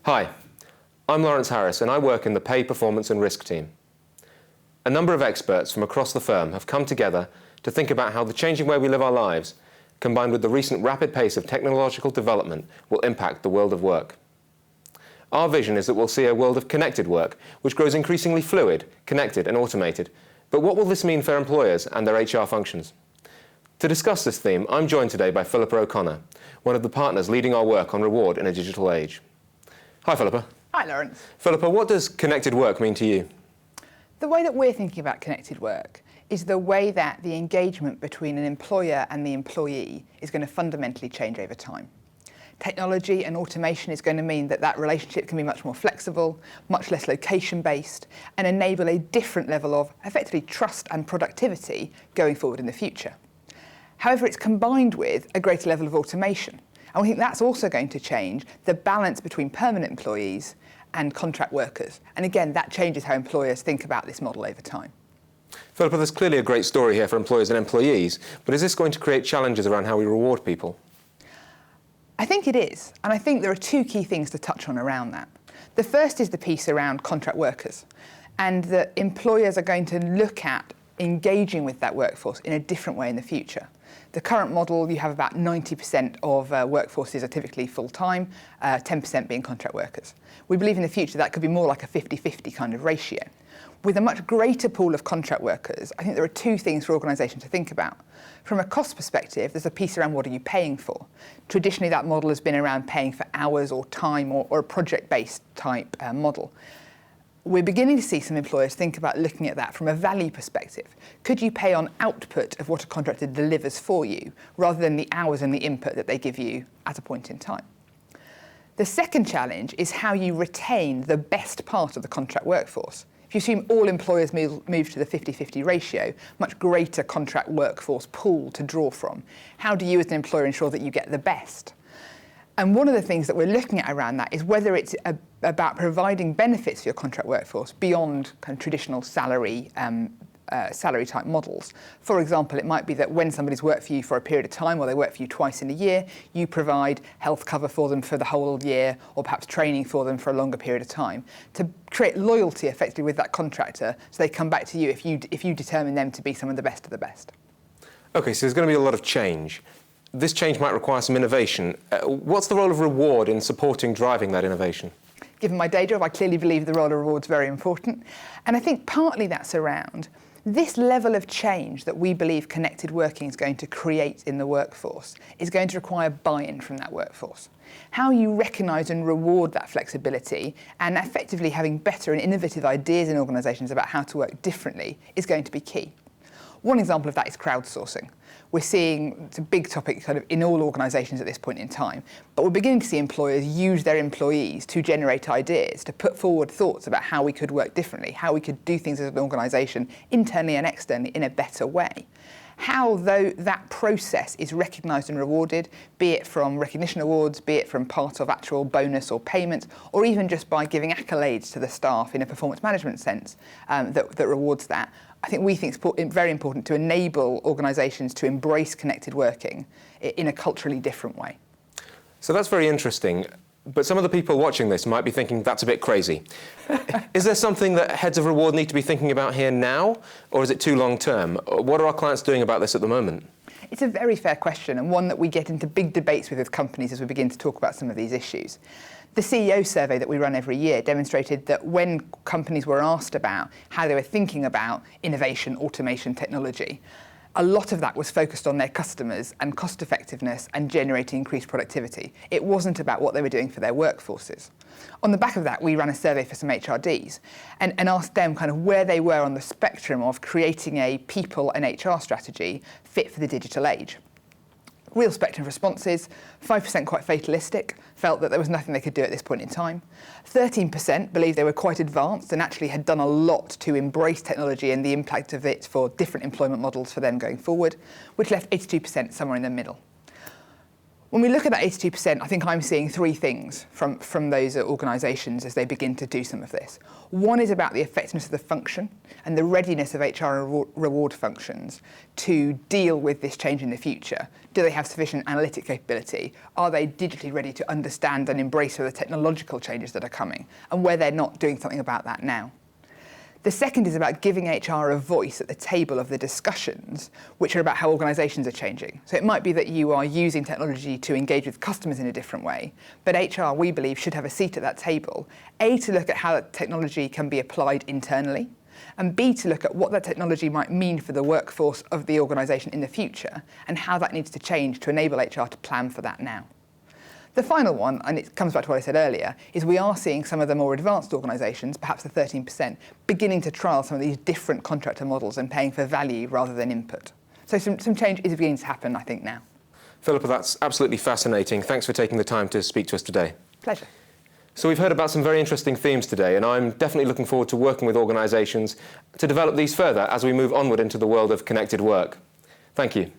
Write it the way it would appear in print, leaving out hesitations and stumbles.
Hi, I'm Lawrence Harris and I work in the Pay, Performance and Risk team. A number of experts from across the firm have come together to think about how the changing way we live our lives, combined with the recent rapid pace of technological development, will impact the world of work. Our vision is that we'll see a world of connected work, which grows increasingly fluid, connected and automated. But what will this mean for employers and their HR functions? To discuss this theme, I'm joined today by Phillippa O'Connor, one of the partners leading our work on reward in a digital age. Hi, Phillippa. Hi, Lawrence. Phillippa, what does connected work mean to you? The way that we're thinking about connected work is the way that the engagement between an employer and the employee is going to fundamentally change over time. Technology and automation is going to mean that that relationship can be much more flexible, much less location-based, and enable a different level of, effectively, trust and productivity going forward in the future. However, it's combined with a greater level of automation. And we think that's also going to change the balance between permanent employees and contract workers. And again, that changes how employers think about this model over time. Phillippa, there's clearly a great story here for employers and employees, but is this going to create challenges around how we reward people? I think it is, and I think there are two key things to touch on around that. The first is the piece around contract workers, and that employers are going to look at engaging with that workforce in a different way in the future. The current model, you have about 90% of workforces are typically full-time, 10% being contract workers. We believe in the future that could be more like a 50-50 kind of ratio. With a much greater pool of contract workers, I think there are two things for organisations to think about. From a cost perspective, there's a piece around what are you paying for. Traditionally, that model has been around paying for hours or time or a project-based type model. We're beginning to see some employers think about looking at that from a value perspective. Could you pay on output of what a contractor delivers for you, rather than the hours and the input that they give you at a point in time? The second challenge is how you retain the best part of the contract workforce. If you assume all employers move to the 50-50 ratio, much greater contract workforce pool to draw from, how do you as an employer ensure that you get the best? And one of the things that we're looking at around that is whether it's about providing benefits for your contract workforce beyond kind of traditional salary type models. For example, it might be that when somebody's worked for you for a period of time, or they work for you twice in a year, you provide health cover for them for the whole year, or perhaps training for them for a longer period of time, to create loyalty effectively with that contractor, so they come back to you if you determine them to be some of the best of the best. OK, so there's going to be a lot of change. This change might require some innovation. What's the role of reward in supporting driving that innovation? Given my day job, I clearly believe the role of reward is very important. And I think partly that's around this level of change that we believe connected working is going to create in the workforce is going to require buy-in from that workforce. How you recognise and reward that flexibility and effectively having better and innovative ideas in organisations about how to work differently is going to be key. One example of that is crowdsourcing. We're seeing, it's a big topic kind of in all organisations at this point in time, but we're beginning to see employers use their employees to generate ideas, to put forward thoughts about how we could work differently, how we could do things as an organisation, internally and externally, in a better way. How, though, that process is recognised and rewarded, be it from recognition awards, be it from part of actual bonus or payment, or even just by giving accolades to the staff in a performance management sense that rewards that, I think we think it's very important to enable organisations to embrace connected working in a culturally different way. So that's very interesting, but some of the people watching this might be thinking that's a bit crazy. Is there something that heads of reward need to be thinking about here now, or is it too long term? What are our clients doing about this at the moment? It's a very fair question, and one that we get into big debates with companies as we begin to talk about some of these issues. The CEO survey that we run every year demonstrated that when companies were asked about how they were thinking about innovation, automation, technology, a lot of that was focused on their customers and cost effectiveness and generating increased productivity. It wasn't about what they were doing for their workforces. On the back of that, we ran a survey for some HRDs and asked them kind of where they were on the spectrum of creating a people and HR strategy fit for the digital age. Real spectrum of responses, 5% quite fatalistic, felt that there was nothing they could do at this point in time. 13% believed they were quite advanced and actually had done a lot to embrace technology and the impact of it for different employment models for them going forward, which left 82% somewhere in the middle. When we look at that 82%, I think I'm seeing three things from those organisations as they begin to do some of this. One is about the effectiveness of the function and the readiness of HR and reward functions to deal with this change in the future. Do they have sufficient analytic capability? Are they digitally ready to understand and embrace the technological changes that are coming? And where they're not doing something about that now. The second is about giving HR a voice at the table of the discussions, which are about how organisations are changing. So it might be that you are using technology to engage with customers in a different way, but HR, we believe, should have a seat at that table, A, to look at how that technology can be applied internally, and B, to look at what that technology might mean for the workforce of the organisation in the future, and how that needs to change to enable HR to plan for that now. The final one, and it comes back to what I said earlier, is we are seeing some of the more advanced organisations, perhaps the 13%, beginning to trial some of these different contractor models and paying for value rather than input. So some change is beginning to happen, I think, now. Phillippa, that's absolutely fascinating. Thanks for taking the time to speak to us today. Pleasure. So we've heard about some very interesting themes today, and I'm definitely looking forward to working with organisations to develop these further as we move onward into the world of connected work. Thank you.